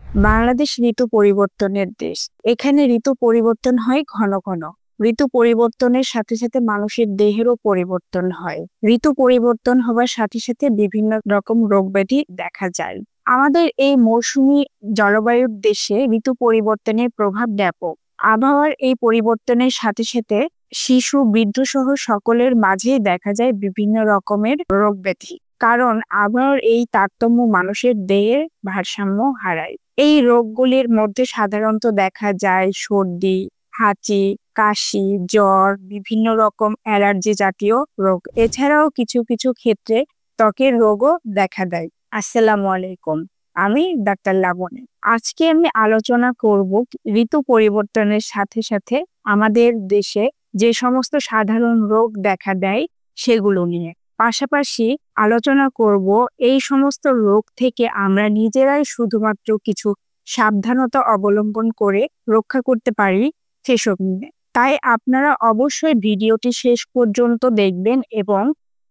বাংলাদেশ ঋতু পরিবর্তনের দেশ। এখানে ঋতু পরিবর্তন হয় ঘন ঘন। ঋতু পরিবর্তনের সাথে সাথে মানুষের দেহেরও পরিবর্তন হয়। ঋতু পরিবর্তন হওয়ার সাথে সাথে বিভিন্ন রকম রোগ ব্যাধি দেখা যায়। আমাদের এই মৌসুমী জলবায়ুর দেশে ঋতু পরিবর্তনের প্রভাব ব্যাপক। আবহাওয়ার এই পরিবর্তনের সাথে সাথে শিশু, বৃদ্ধ সহ সকলের মাঝেই দেখা যায় বিভিন্ন রকমের রোগ ব্যাধি। কারণ আবহাওয়ার এই তারতম্য মানুষের দেহের ভারসাম্য হারায়। এই রোগগুলির মধ্যে সাধারণত দেখা যায় সর্দি, হাঁচি, কাশি, জ্বর, বিভিন্ন রকম অ্যালার্জি জাতীয় রোগ। এছাড়াও কিছু কিছু ক্ষেত্রে ত্বকের রোগও দেখা দেয়। আসসালামু আলাইকুম, আমি ডাক্তার লাবণী। আজকে আমি আলোচনা করব ঋতু পরিবর্তনের সাথে সাথে আমাদের দেশে যে সমস্ত সাধারণ রোগ দেখা দেয় সেগুলো নিয়ে। পাশাপাশি আলোচনা করব এই সমস্ত রোগ থেকে আমরা নিজেরাই শুধুমাত্র কিছু সাবধানতা অবলম্বন করে রক্ষা করতে পারি সেসব নিয়ে। তাই আপনারা অবশ্যই ভিডিওটি শেষ পর্যন্ত দেখবেন এবং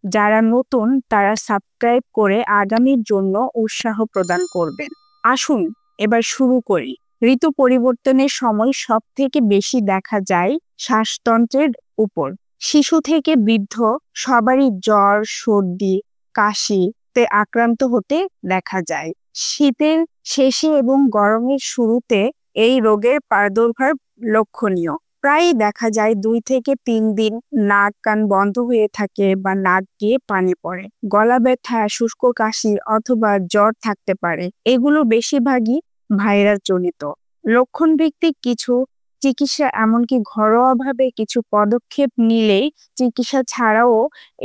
যারা নতুন তারা সাবস্ক্রাইব করে আগামীর জন্য উৎসাহ প্রদান করবেন। আসুন এবার শুরু করি। ঋতু পরিবর্তনের সময় সব থেকে বেশি দেখা যায় শ্বাসতন্ত্রের উপর। শিশু থেকে বৃদ্ধ সবারই জ্বর, সর্দি, কাশিতে আক্রান্ত হতে দেখা যায়। শীতের শেষে এবং গরমের শুরুতে এই রোগের প্রাদুর্ভাব লক্ষণীয়। প্রায়ই দেখা যায় 2 থেকে 3 দিন নাক কান বন্ধ হয়ে থাকে বা নাক দিয়ে পানি পড়ে। গলা ব্যথা, শুষ্ক কাশি অথবা জ্বর থাকতে পারে। এগুলো বেশিরভাগই ভাইরাস জনিত। লক্ষণ ভিত্তিক কিছু চিকিৎসা, এমনকি ঘরোয়াভাবে কিছু পদক্ষেপ নিলেই চিকিৎসা ছাড়াও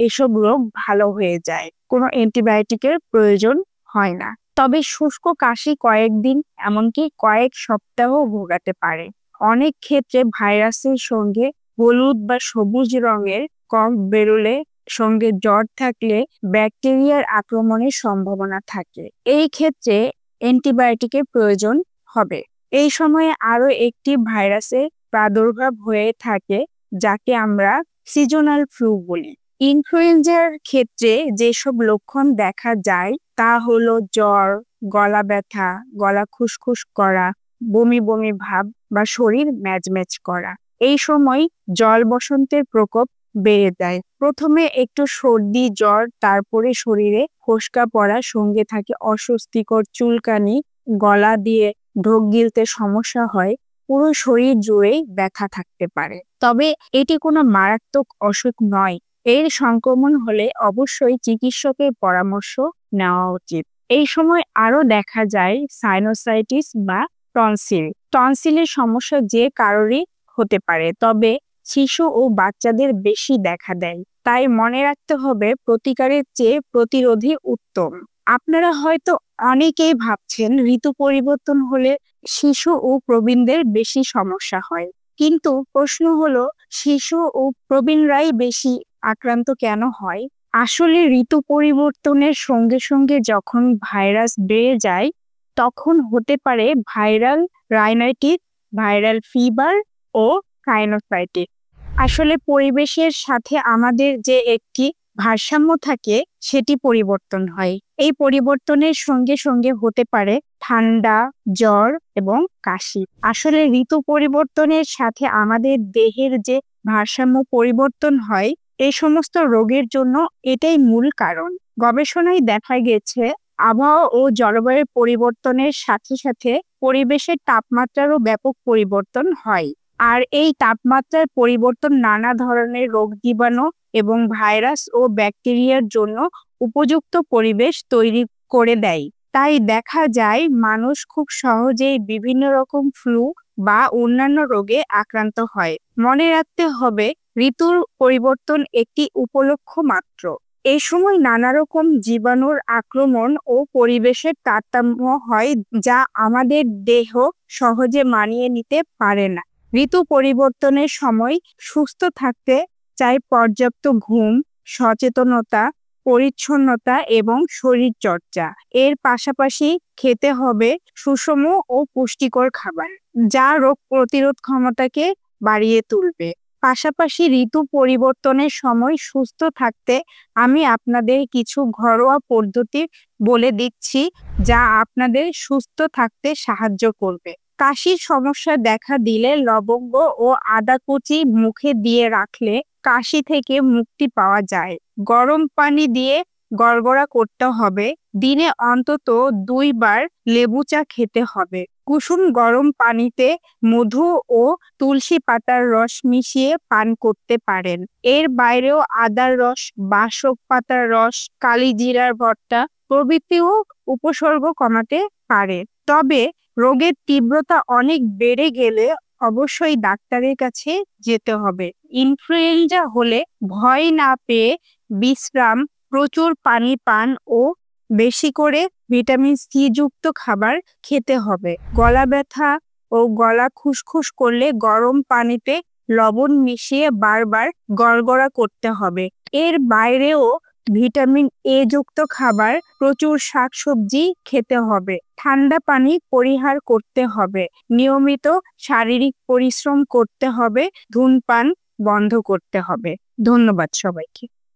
এসব রোগ ভালো হয়ে যায়। কোনো অ্যান্টিবায়োটিকের প্রয়োজন হয় না। তবে শুষ্ক কাশি কয়েকদিন এমনকি কয়েক সপ্তাহ ভোগাতে পারে। অনেক ক্ষেত্রে ভাইরাসের সঙ্গে হলুদ বা সবুজ রঙের কফ বেরোলে, সঙ্গে জ্বর থাকলে ব্যাকটেরিয়ার আক্রমণের সম্ভাবনা থাকে। এই ক্ষেত্রে অ্যান্টিবায়োটিকের প্রয়োজন হবে। এই সময়ে আরো একটি ভাইরাসের প্রাদুর্ভাব হয়ে থাকে যাকে আমরা সিজনাল ফ্লু বলি। ইনফ্লুয়েঞ্জার ক্ষেত্রে যেসব লক্ষণ দেখা যায় তা হলো জ্বর, গলা ব্যথা, গলা খুসখুস করা, বমি বমি ভাব বা শরীর ম্যাজম্যাজ করা। এই সময় জল বসন্তের প্রকোপ বেড়ে যায়। প্রথমে একটু সর্দি, জ্বর, তারপরে শরীরে ফোস্কা পড়া, সঙ্গে থাকে অস্বস্তিকর চুলকানি, গলা দিয়ে ঢোক গিলতে সমস্যা হয়, পুরো শরীর জুড়েই ব্যথা থাকতে পারে। তবে এটি কোনো মারাত্মক অসুখ নয়। এর সংক্রমণ হলে অবশ্যই চিকিৎসকের পরামর্শ নেওয়া উচিত। এই সময় আরো দেখা যায় সাইনোসাইটিস বা টনসিল। টনসিলের সমস্যা যে কারোরই হতে পারে, তবে শিশু ও বাচ্চাদের বেশি দেখা দেয়। তাই মনে রাখতে হবে প্রতিকারের চেয়ে প্রতিরোধী উত্তম। আপনারা হয়তো অনেকেই ভাবছেন ঋতু পরিবর্তন হলে শিশু ও প্রবীণদের বেশি সমস্যা হয়। কিন্তু প্রশ্ন হলো, শিশু ও প্রবীণরাই বেশি আক্রান্ত কেন হয়? আসলে ঋতু পরিবর্তনের সঙ্গে সঙ্গে যখন ভাইরাস বেড়ে যায় তখন হতে পারে ভাইরাল রাইনাইটিস, ভাইরাল ফিভার ও সাইনোসাইটিস। আসলে পরিবেশের সাথে আমাদের যে একটি ভারসাম্য থাকে সেটি পরিবর্তন হয়। এই পরিবর্তনের সঙ্গে সঙ্গে হতে পারে ঠান্ডা, জ্বর এবং কাশি। আসলে ঋতু পরিবর্তনের সাথে আমাদের দেহের যে ভারসাম্য পরিবর্তন হয়, এই সমস্ত রোগের জন্য এটাই মূল কারণ। গবেষণায় দেখা গেছে আবহাওয়া ও জলবায়ুর পরিবর্তনের সাথে সাথে পরিবেশের তাপমাত্রারও ব্যাপক পরিবর্তন হয়। আর এই তাপমাত্রার পরিবর্তন নানা ধরনের রোগ জীবাণু এবং ভাইরাস ও ব্যাকটেরিয়ার জন্য উপযুক্ত পরিবেশ তৈরি করে দেয়। তাই দেখা যায় মানুষ খুব সহজেই বিভিন্ন রকম ফ্লু বা অন্যান্য রোগে আক্রান্ত হয়। মনে রাখতে হবে ঋতুর পরিবর্তন একটি উপলক্ষ মাত্র। এই সময় নানা রকম জীবাণুর আক্রমণ ও পরিবেশের তারতম্য হয় যা আমাদের দেহ সহজে মানিয়ে নিতে পারে না। ঋতু পরিবর্তনের সময় সুস্থ থাকতে চাই পর্যাপ্ত ঘুম, সচেতনতা, পরিচ্ছন্নতা এবং শরীর চর্চা। এর পাশাপাশি খেতে হবে সুষম ও পুষ্টিকর খাবার যা রোগ প্রতিরোধ ক্ষমতাকে বাড়িয়ে তুলবে। পাশাপাশি ঋতু পরিবর্তনের সময় সুস্থ থাকতে আমি আপনাদের কিছু ঘরোয়া পদ্ধতির বলে দিচ্ছি, যা আপনাদের সুস্থ থাকতে সাহায্য করবে। কাশির সমস্যা দেখা দিলে লবঙ্গ ও আদা কুচি মুখে দিয়ে রাখলে কাশি থেকে মুক্তি পাওয়া যায়। গরম পানি দিয়ে গড়গড়া করতে হবে। দিনে অন্তত 2 বার লেবু চা খেতে হবে। কুসুম গরম পানিতে মধু ও তুলসী পাতার রস মিশিয়ে পান করতে পারেন। এর বাইরেও আদার রস, বাসক পাতার রস, কালিজিরার ভর্তা প্রভৃতিও উপসর্গ কমাতে পারে। তবে রোগের তীব্রতা অনেক বেড়ে গেলে অবশ্যই ডাক্তারের কাছে যেতে হবে। ইনফ্লুয়েঞ্জা হলে ভয় না পেয়ে বিশ্রাম, প্রচুর পানি পান ও বেশি করে ভিটামিন সি যুক্ত খাবার খেতে হবে। গলা ব্যথা ও গলা খুসখুস করলে গরম পানিতে লবণ মিশিয়ে বারবার গড়গড়া করতে হবে। এর বাইরেও ভিটামিন এ যুক্ত খাবার, প্রচুর শাকসবজি খেতে হবে। ঠান্ডা পানি পরিহার করতে হবে। নিয়মিত শারীরিক পরিশ্রম করতে হবে। ধূমপান বন্ধ করতে হবে। ধন্যবাদ সবাইকে।